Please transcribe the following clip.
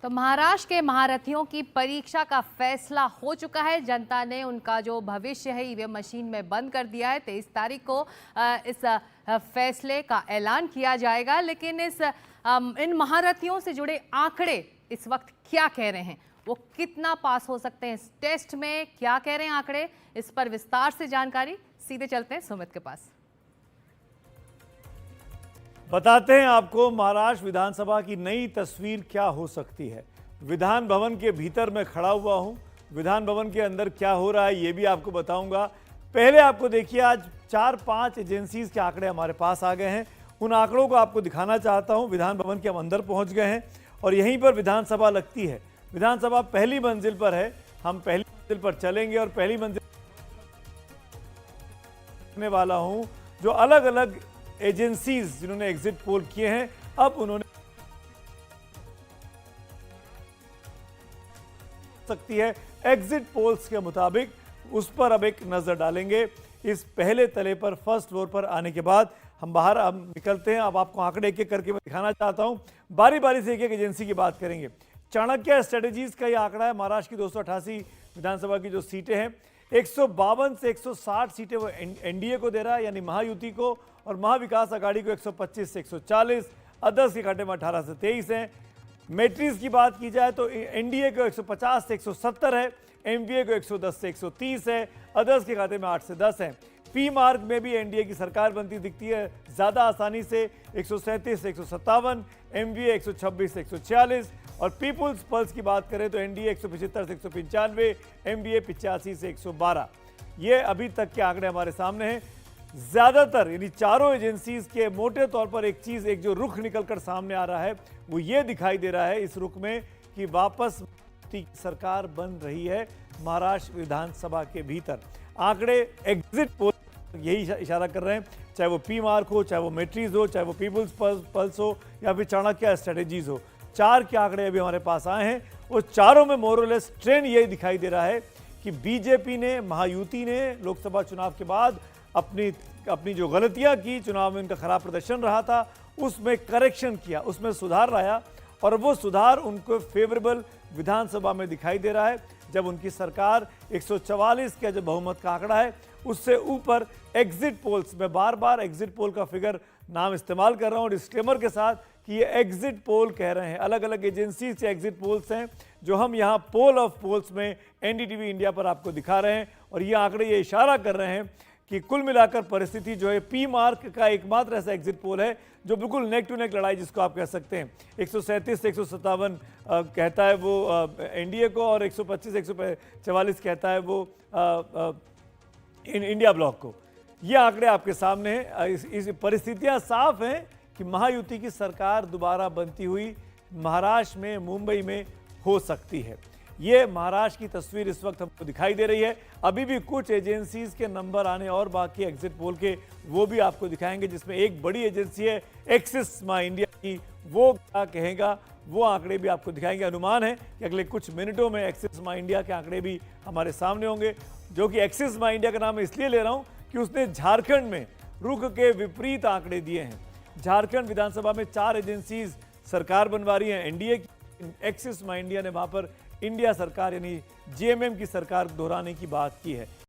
तो महाराष्ट्र के महारथियों की परीक्षा का फैसला हो चुका है। जनता ने उनका जो भविष्य है ईवीएम मशीन में बंद कर दिया है। 23 तारीख को इस फैसले का ऐलान किया जाएगा। लेकिन इन महारथियों से जुड़े आंकड़े इस वक्त क्या कह रहे हैं, वो कितना पास हो सकते हैं इस टेस्ट में, क्या कह रहे हैं आंकड़े, इस पर विस्तार से जानकारी सीधे चलते हैं सुमित के पास। बताते हैं आपको महाराष्ट्र विधानसभा की नई तस्वीर क्या हो सकती है। विधान भवन के भीतर मैं खड़ा हुआ हूं, विधान भवन के अंदर क्या हो रहा है ये भी आपको बताऊंगा। पहले आपको देखिए, आज 4-5 एजेंसीज के आंकड़े हमारे पास आ गए हैं। उन आंकड़ों को आपको दिखाना चाहता हूं। विधान भवन के हम अंदर पहुंच गए हैं और यहीं पर विधानसभा लगती है। विधानसभा पहली मंजिल पर है। हम पहली मंजिल पर चलेंगे और पहली मंजिल करने वाला हूं जो अलग अलग एजेंसीज जिन्होंने एग्जिट पोल किए हैं, अब उन्होंने सकती है एग्जिट पोल्स के मुताबिक, उस पर अब एक नजर डालेंगे। इस पहले तले पर फर्स्ट फ्लोर पर आने के बाद हम बाहर अब निकलते हैं। अब आपको आंकड़े एक एक करके मैं दिखाना चाहता हूं। बारी बारी से एक एक एजेंसी की बात करेंगे। चाणक्य स्ट्रेटेजीज का ये आंकड़ा है। महाराष्ट्र की 288 विधानसभा की जो सीटें हैं, 152 से 160 सीटें वो एनडीए को दे रहा है, यानी महायुति को, और महाविकास आघाड़ी को 125 से 140, अदर्स के खाते में 18 से 23 हैं। मैट्रिक्स की बात की जाए तो एनडीए को 150 से 170 है, एमवीए को 110 से 130 है, अदर्स के खाते में 8 से 10 है। पी मार्क में भी एनडीए की सरकार बनती दिखती है ज़्यादा आसानी से, 137 से 157, एमवीए 126 से 146, और पीपुल्स पल्स की बात करें तो एनडीए 175 से 195, एमवीए 85 से 112। ये अभी तक के आंकड़े हमारे सामने हैं। ज़्यादातर यानी चारों एजेंसीज के मोटे तौर पर एक जो रुख निकलकर सामने आ रहा है वो ये दिखाई दे रहा है इस रुख में कि वापस सरकार बन रही है महाराष्ट्र विधानसभा के भीतर। आंकड़े एग्जिट पोल यही इशारा कर रहे हैं, चाहे वो पी मार्क हो, चाहे वो मैट्रिक्स हो, चाहे वो पीपुल्स पल्स हो, या फिर चाणक्य स्ट्रेटेजीज हो। चार के आंकड़े अभी हमारे पास आए हैं और चारों में मोरलेस ट्रेंड यही दिखाई दे रहा है कि बीजेपी ने, महायुति ने लोकसभा चुनाव के बाद अपनी जो गलतियां की, चुनाव में उनका खराब प्रदर्शन रहा था, उसमें करेक्शन किया, उसमें सुधार लाया, और वो सुधार उनको फेवरेबल विधानसभा में दिखाई दे रहा है जब उनकी सरकार 144 का जो बहुमत का आंकड़ा है उससे ऊपर एग्जिट पोल्स में, बार बार एग्जिट पोल का फिगर नाम इस्तेमाल कर रहा हूं डिस्क्लेमर के साथ कि ये एग्जिट पोल कह रहे हैं। अलग अलग एजेंसी से एग्जिट पोल्स हैं जो हम यहाँ पोल ऑफ पोल्स में एनडीटीवी इंडिया पर आपको दिखा रहे हैं, और ये आंकड़े ये इशारा कर रहे हैं कि कुल मिलाकर परिस्थिति जो है, पी मार्क का एकमात्र ऐसा एग्जिट पोल है जो बिल्कुल नेक टू नेक लड़ाई जिसको आप कह सकते हैं, 137 से 157 कहता है वो एनडीए को, और 125 144 कहता है वो इंडिया ब्लॉक को। ये आंकड़े आपके सामने हैं। इस परिस्थितियां साफ हैं कि महायुति की सरकार दोबारा बनती हुई महाराष्ट्र में, मुंबई में हो सकती है। ये महाराष्ट्र की तस्वीर इस वक्त हमको दिखाई दे रही है। अभी भी कुछ एजेंसीज के नंबर आने और बाकी एग्जिट पोल के, वो भी आपको दिखाएंगे, जिसमें एक बड़ी एजेंसी है एक्सिस माई इंडिया की, वो क्या कहेगा वो आंकड़े भी आपको दिखाएंगे। अनुमान है कि अगले कुछ मिनटों में एक्सिस माई इंडिया के आंकड़े भी हमारे सामने होंगे, जो कि एक्सिस माई इंडिया का नाम इसलिए ले रहा हूं कि उसने झारखंड में रुख के विपरीत आंकड़े दिए हैं। झारखंड विधानसभा में 4 एजेंसीज सरकार बनवा रही हैं एनडीए की, एक्सिस माई इंडिया ने वहां पर इंडिया सरकार यानी जेएमएम की सरकार दोहराने की बात की है।